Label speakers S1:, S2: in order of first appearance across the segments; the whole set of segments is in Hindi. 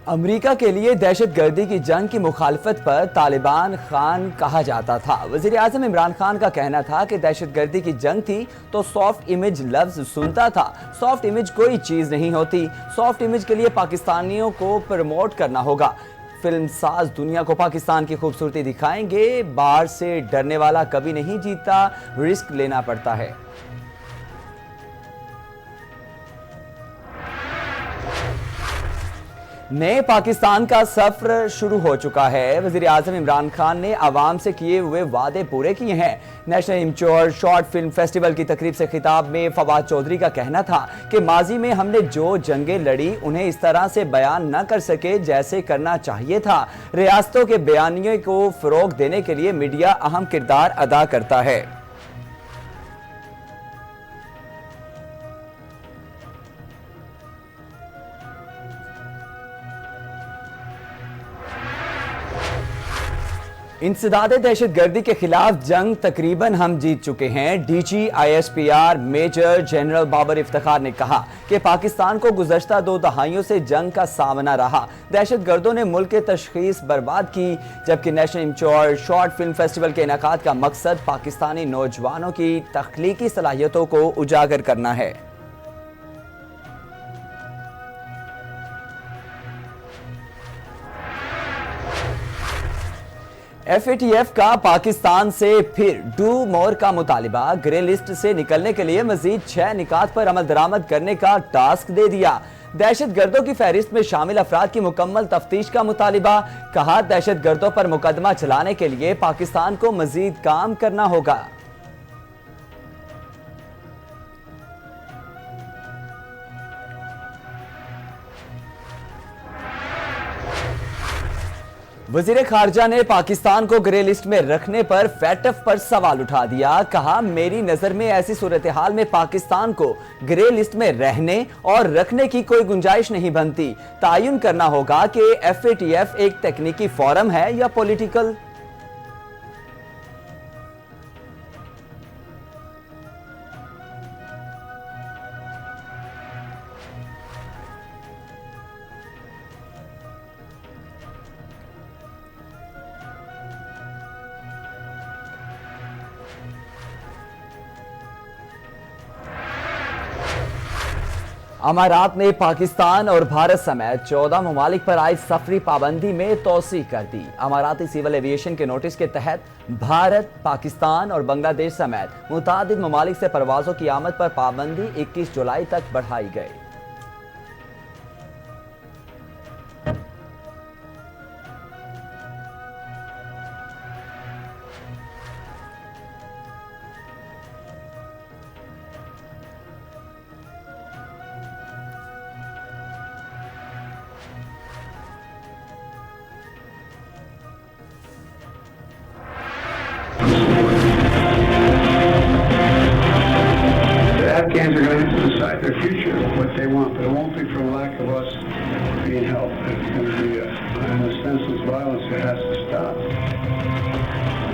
S1: अमेरिका के लिए दहशतगर्दी की जंग की मुखालफत पर तालिबान खान कहा जाता था। वजीर आजम इमरान खान का कहना था कि दहशतगर्दी की जंग थी तो सॉफ्ट इमेज लफ्ज सुनता था। सॉफ्ट इमेज कोई चीज नहीं होती। सॉफ्ट इमेज के लिए पाकिस्तानियों को प्रमोट करना होगा। फिल्म साज दुनिया को पाकिस्तान की खूबसूरती दिखाएंगे। बाहर से डरने वाला कभी नहीं जीतता, रिस्क लेना पड़ता है। नए पाकिस्तान का सफर शुरू हो चुका है। वजीर आजम इमरान खान ने आवाम से किए हुए वादे पूरे किए हैं। नेशनल इम्च्योर शॉर्ट फिल्म फेस्टिवल की तकरीब से खिताब में फवाद चौधरी का कहना था कि माजी में हमने जो जंगें लड़ी उन्हें इस तरह से बयान न कर सके जैसे करना चाहिए था। रियासतों के बयानियों को फरोग देने के लिए मीडिया अहम किरदार अदा करता है। इंसदाद दहशतगर्दी के खिलाफ जंग तकरीबन हम जीत चुके हैं। DG ISPR major general Babar Iftikhar ने कहा कि पाकिस्तान को गुज़श्ता 2 दहाइयों से जंग का सामना रहा। दहशतगर्दों ने मुल्क के तशखीस बर्बाद की, जबकि नेशनल इम्च्योर शॉर्ट फिल्म फेस्टिवल के इनेकाद का मकसद पाकिस्तानी नौजवानों की तख्लीकी सलाहियतों को उजागर करना है। FATF का पाकिस्तान से फिर डू मोर का मुतालिबा। ग्रे लिस्ट से निकलने के लिए मजीद 6 निकात पर अमल दरामद करने का टास्क दे दिया। दहशतगर्दों की फहरिस्त में शामिल अफराद की मुकम्मल तफ्तीश का मुतालिबा। कहा, दहशतगर्दों पर मुकदमा चलाने के लिए पाकिस्तान को मजीद काम करना होगा। वजीर खारजा ने पाकिस्तान को ग्रे लिस्ट में रखने पर फैटफ पर सवाल उठा दिया। कहा, मेरी नजर में ऐसी सूरत हाल में पाकिस्तान को ग्रे लिस्ट में रहने और रखने की कोई गुंजाइश नहीं बनती। तायुन करना होगा कि FATF एक तकनीकी फोरम है या पॉलिटिकल। अमारात ने पाकिस्तान और भारत समेत 14 ममालिक पर आयद सफरी पाबंदी में तोसी कर दी। अमाराती सिविल एविएशन के नोटिस के तहत भारत, पाकिस्तान और बांग्लादेश समेत मुतादिद ममालिक से परवाजों की आमद पर पाबंदी 21 जुलाई तक बढ़ाई गई।
S2: Afghans are going to have to decide their future, what they want, but it won't be from lack of us being helped. It's going to be an senseless violence that has to stop.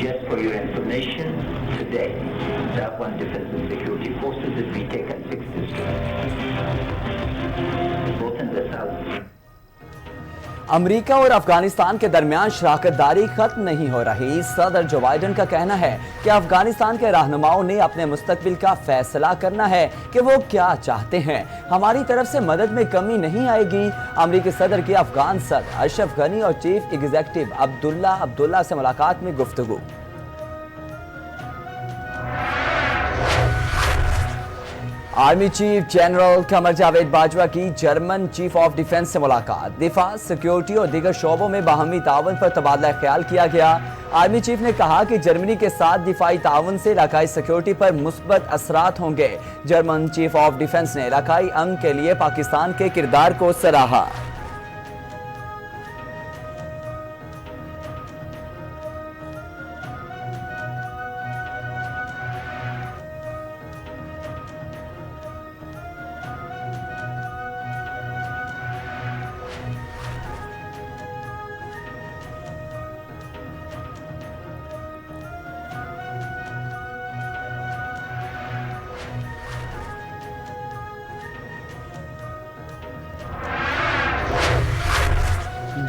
S3: Just for your information, today, the Afghan Defense and Security Forces has been taken 6 districts, both in the south.
S1: America और अफगानिस्तान के दरमियान शराकतदारी खत्म नहीं हो रही। सदर जो बाइडन का कहना है कि अफगानिस्तान के रहनुमाओं ने अपने मुस्तकबिल का फैसला करना है कि वो क्या चाहते हैं। हमारी तरफ से मदद में कमी नहीं आएगी। अमेरिकी सदर की अफगान सदर अशरफ गनी और चीफ एग्जीक्यूटिव अब्दुल्ला अब्दुल्ला से मुलाकात में गुफ्तगू। Army chief general Qamar Javed Bajwa की जर्मन चीफ ऑफ डिफेंस से मुलाकात। दिफा, सिक्योरिटी और दीगर शोबों में बाहमी ताउन पर तबादला ख्याल किया गया। आर्मी चीफ ने कहा कि जर्मनी के साथ दिफाई ताउन से इलाकाई सिक्योरिटी पर मुस्बत असरात होंगे। जर्मन चीफ ऑफ डिफेंस ने इलाकाई अमन के लिए पाकिस्तान के किरदार को सराहा।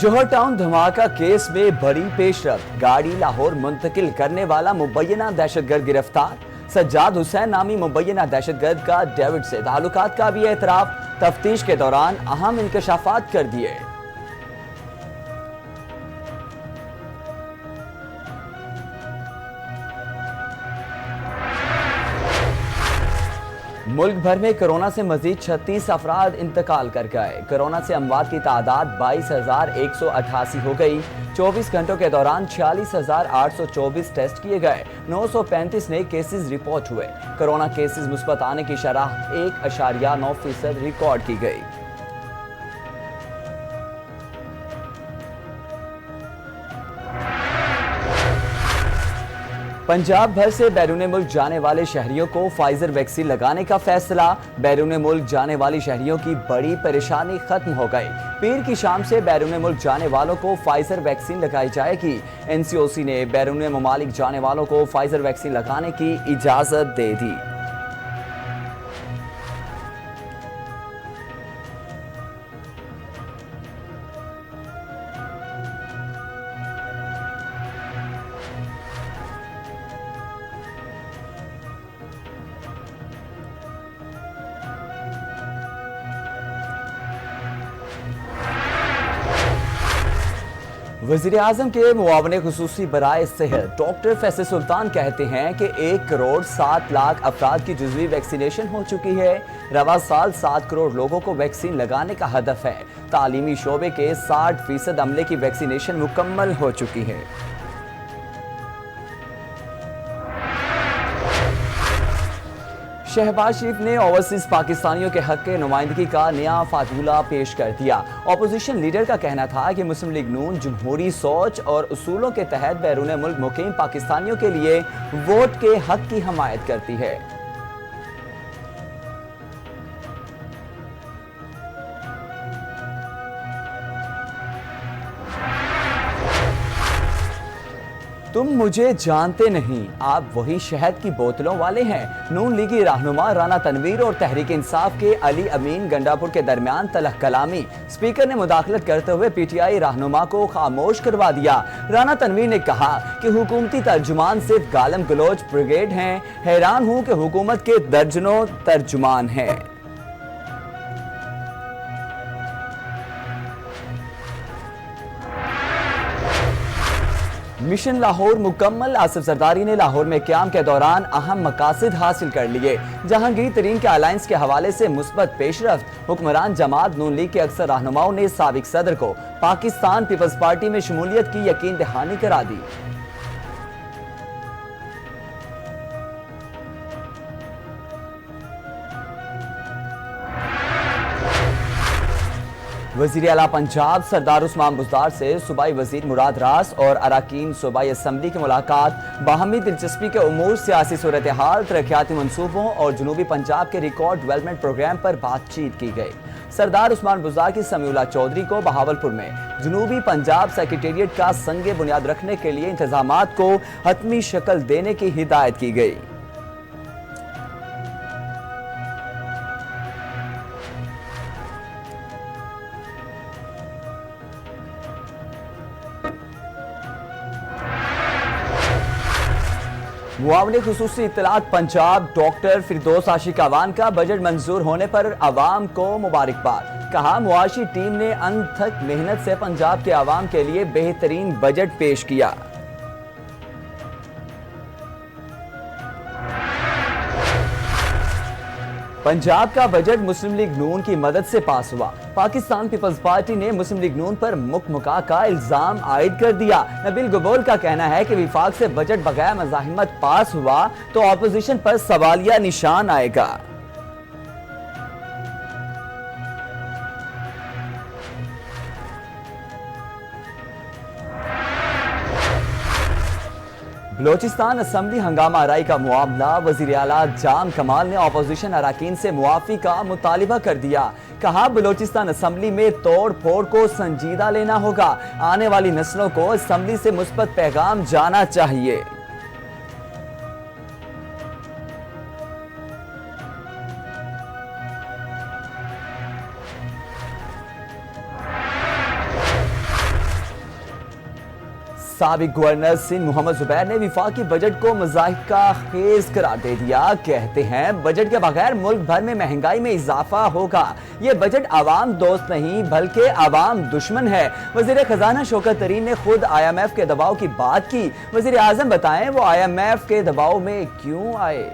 S1: जौहर टाउन धमाका केस में बड़ी पेशरफ, गाड़ी लाहौर मुंतकिल करने वाला मुबैना दहशतगर्द गिरफ्तार। सज्जाद हुसैन नामी मुबैना दहशतगर्द का डेविड से ताल्लुकात का भी एतराफ। तफ्तीश के दौरान अहम इंकशाफात कर दिए। मुल्क भर में कोरोना से मजीद 36 अफराद इंतकाल कर गए। कोरोना से अमवात की तादाद 22,188 हो गई। 24 घंटों के दौरान 46,824 टेस्ट किए गए। 935 नए केसेस रिपोर्ट हुए। कोरोना केसेस मुस्बत आने की शरह 1.9% रिकॉर्ड की गई। पंजाब भर से बैरून मुल्क जाने वाले शहरियों को फाइजर वैक्सीन लगाने का फैसला। बैरून मुल्क जाने वाली शहरियों की बड़ी परेशानी खत्म हो गई। पीर की शाम से बैरून मुल्क जाने वालों को फाइजर वैक्सीन लगाई जाएगी। एनसीओसी ने बैरून ममालिक जाने वालों को फाइजर वैक्सीन लगाने की इजाजत दे दी। वज़ीर आज़म के मुआवने खुसूसी बराए सेहत डॉक्टर फैसल सुल्तान कहते हैं कि 1,07,00,000 अफराद की जुज़वी वैक्सीनेशन हो चुकी है। रवा साल 7 करोड़ लोगों को वैक्सीन लगाने का हदफ है। तालीमी शोबे के 60% अमले की वैक्सीनेशन मुकम्मल हो चुकी है। शहबाज शरीफ ने ओवरसीज पाकिस्तानियों के हक के नुमाइंदगी का नया फार्मूला पेश कर दिया। अपोजिशन लीडर का कहना था कि मुस्लिम लीग नून जमहूरी सोच और उसूलों के तहत बैरून मुल्क मुकीम पाकिस्तानियों के लिए वोट के हक की हमायत करती है। तुम मुझे जानते नहीं, आप वही शहद की बोतलों वाले हैं। नून लीगी रहनुमा राना तनवीर और तहरीक इंसाफ के अली अमीन गंडापुर के दरमियान तलख कलामी। स्पीकर ने मुदाखलत करते हुए पीटीआई रहनुमा को खामोश करवा दिया। राना तनवीर ने कहा कि हुकूमती तर्जुमान सिर्फ गालम गलोच ब्रिगेड हैं। हैरान हूं कि हुकूमत के दर्जनों तर्जुमान हैं। मिशन लाहौर मुकम्मल। आसिफ जरदारी ने लाहौर में क़याम के दौरान अहम मकासद हासिल कर लिए। जहांगीर तरीन के अलायंस के हवाले से मुस्बत पेशरफ्त। हुक्मरान जमात नून लीग के अक्सर रहनुमाओं ने साबिक सदर को पाकिस्तान पीपल्स पार्टी में शमूलियत की यकीन दहानी करा दी। वज़ीर आला पंजाब सरदार उस्मान बुज़दार से सूबाई वज़ीर मुराद रास और अराकीन सूबाई असम्बली की मुलाकात। बाहमी दिलचस्पी के उमूर, सियासी सूरत हाल, तरक्याती मनसूबों और जनूबी पंजाब के रिकॉर्ड डेवलपमेंट प्रोग्राम पर बातचीत की गई। सरदार उस्मान बुज़दार की समीउल्लाह चौधरी को बहावलपुर में जनूबी पंजाब सेक्रेटेरिएट का संगे बुनियाद रखने के लिए इंतजामात को हतमी शक्ल देने की हिदायत की गई। मुआवने खुसूसी इत्तलात पंजाब डॉक्टर फिरदौस आशिक अवान का बजट मंजूर होने पर अवाम को मुबारकबाद। कहा, मुआशी टीम ने अनथक मेहनत से पंजाब के अवाम के लिए बेहतरीन बजट पेश किया। पंजाब का बजट मुस्लिम लीग नून की मदद से पास हुआ। पाकिस्तान पीपल्स पार्टी ने मुस्लिम लीग नून पर मुकमुका का इल्जाम आयद कर दिया। नबील गबोल का कहना है कि विफाक से बजट बगैर मज़ाहिमत पास हुआ तो ऑपोजिशन पर सवालिया निशान आएगा। बलोचिस्तान असम्बली हंगामा आराई का मामला। वज़ीर आला जाम कमाल ने अपोजिशन अराकीन से मुआफ़ी का मुतालिबा कर दिया। कहा, बलोचिस्तान असम्बली में तोड़ फोड़ को संजीदा लेना होगा। आने वाली नस्लों को असम्बली से मुस्बत पैगाम जाना चाहिए। साबिक गवर्नर सिंध मोहम्मद जुबैर ने विफाकी बजट को मज़ाहिका खेज करार दे दिया। कहते हैं बजट के बगैर मुल्क भर में महंगाई में इजाफा होगा। ये बजट आवाम दोस्त नहीं बल्कि आवाम दुश्मन है। वज़ीर खजाना शौकत तरीन ने खुद IMF के दबाव की बात की। वज़ीर आज़म बताएं वो IMF के दबाव में क्यों आए।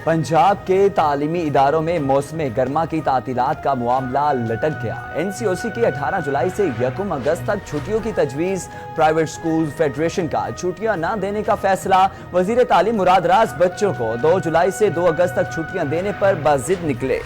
S1: पंजाब के तालीमी इदारों में मौसम गर्मा की तातीलात का मामला लटक गया। NCOC की 18 जुलाई से 1 अगस्त तक छुट्टियों की तजवीज़। प्राइवेट स्कूल फेडरेशन का छुट्टियां न देने का फैसला। वजीर तालीम मुराद राज बच्चों को 2 जुलाई से 2 अगस्त तक छुट्टियां देने पर बाजिद निकले।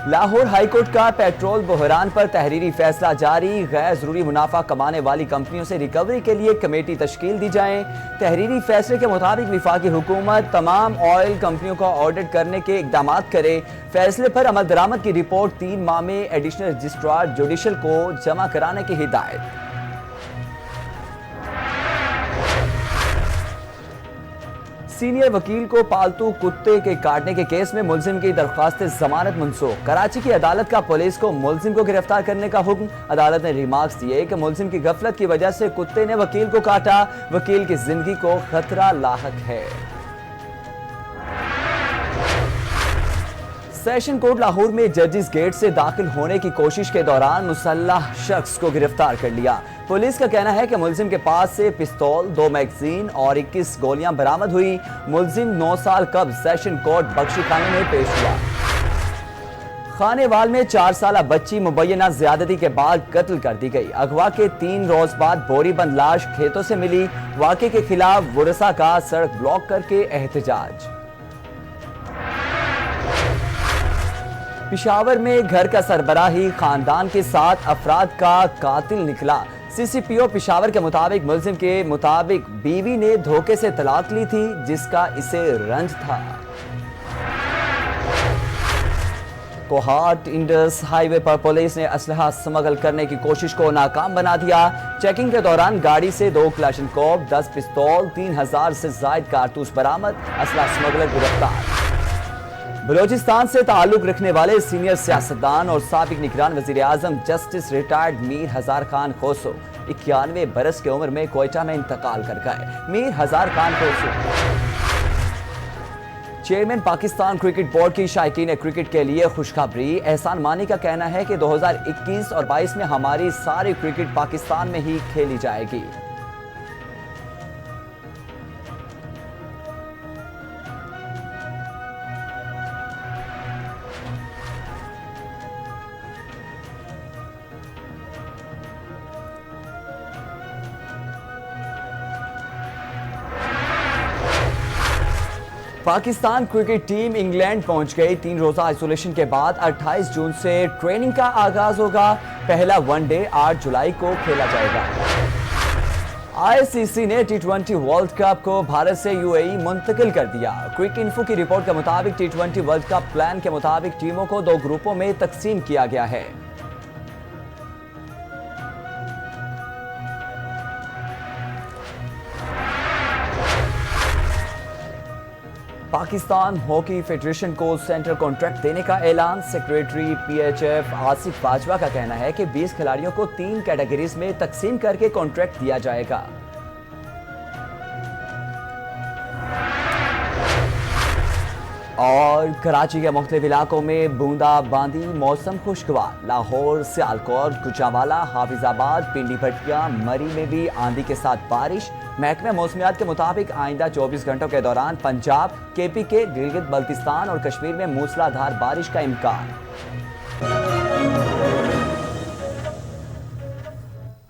S1: लाहौर हाईकोर्ट का पेट्रोल बहरान पर तहरीरी फैसला जारी। गैर जरूरी मुनाफा कमाने वाली कंपनियों से रिकवरी के लिए कमेटी तश्कील दी जाए। तहरीरी फैसले के मुताबिक विफाकी हुकूमत तमाम ऑयल कंपनियों का ऑडिट करने के इकदाम करे। फैसले पर अमल दरामद की रिपोर्ट 3 माह में एडिशनल रजिस्ट्रार जुडिशल को जमा कराने की हिदायत। सीनियर वकील को पालतू कुत्ते के काटने के केस में मुलजिम की दरख्वास्त जमानत मनसूख। कराची की अदालत का पुलिस को मुलजिम को गिरफ्तार करने का हुक्म। अदालत ने रिमार्क्स दिए कि मुलजिम की गफलत की वजह से कुत्ते ने वकील को काटा। वकील की जिंदगी को खतरा लाहक है। सेशन कोर्ट लाहौर में जजेस गेट से दाखिल होने की कोशिश के दौरान मुसल्लह शख्स को गिरफ्तार कर लिया। पुलिस का कहना है कि मुलजिम के पास से पिस्तौल, 2 मैगजीन और 21 गोलियां बरामद हुई। मुलजिम 9 साल कब सेशन कोर्ट बख्शी खाने में पेश हुआ। खानेवाल में 4 साला बच्ची मुबैना ज्यादती के बाद कत्ल कर दी गई। अगवा के 3 रोज बाद बोरीबंद लाश खेतों से मिली। वाक़े के खिलाफ वरसा का सड़क ब्लॉक करके एहतजाज। पिशावर में घर का सरबराही खानदान के 7 अफराद का कातिल निकला। CCPO पिशावर के मुताबिक बीवी ने धोखे से तलाक ली थी जिसका इसे रंज था। कोहाट इंडस हाईवे पर पुलिस ने असलहा स्मगल करने की कोशिश को नाकाम बना दिया। चेकिंग के दौरान गाड़ी से 2 क्लाशनकोव, 10 पिस्तौल, 3000 से जायद कारतूस बरामद। असलहा स्मगलर गिरफ्तार। बलोचिस्तान से ताल्लुक रखने वाले सीनियर सियासतदान और साबिक निगरान वजीर आजम जस्टिस रिटायर्ड मीर हजार खान खोसो 91 बरस की उम्र में कोयटा में इंतकाल कर गए। मीर हजार खान खोसो चेयरमैन पाकिस्तान क्रिकेट बोर्ड की शायकीन क्रिकेट के लिए खुशखबरी। एहसान मानी का कहना है कि 2021 और 22 में हमारी सारी क्रिकेट पाकिस्तान में ही खेली जाएगी। पाकिस्तान क्रिकेट टीम इंग्लैंड पहुंच गई। 3 रोजा आइसोलेशन के बाद 28 जून से ट्रेनिंग का आगाज होगा। पहला वनडे 8 जुलाई को खेला जाएगा। ICC ने T20 वर्ल्ड कप को भारत से UAE मुंतकिल कर दिया। क्विक इन्फो की रिपोर्ट के मुताबिक T20 वर्ल्ड कप प्लान के मुताबिक टीमों को 2 ग्रुपों में तकसीम किया गया है। पाकिस्तान हॉकी फेडरेशन को सेंट्रल कॉन्ट्रैक्ट देने का ऐलान। सेक्रेटरी PHF आसिफ बाजवा का कहना है कि 20 खिलाड़ियों को 3 कैटेगरीज में तकसीम करके कॉन्ट्रैक्ट दिया जाएगा। और कराची के मुख्तलिफ इलाकों में बूंदाबांदी। मौसम खुशगवार। लाहौर, सियालकोट, गुजरांवाला, हाफिजाबाद, पिंडी भटिया, मरी में भी आंधी के साथ बारिश। महकमे मौसमियात के मुताबिक आइंदा 24 घंटों के दौरान पंजाब, KPK, गिलगित बल्तिस्तान और कश्मीर में मूसलाधार बारिश का इम्कान।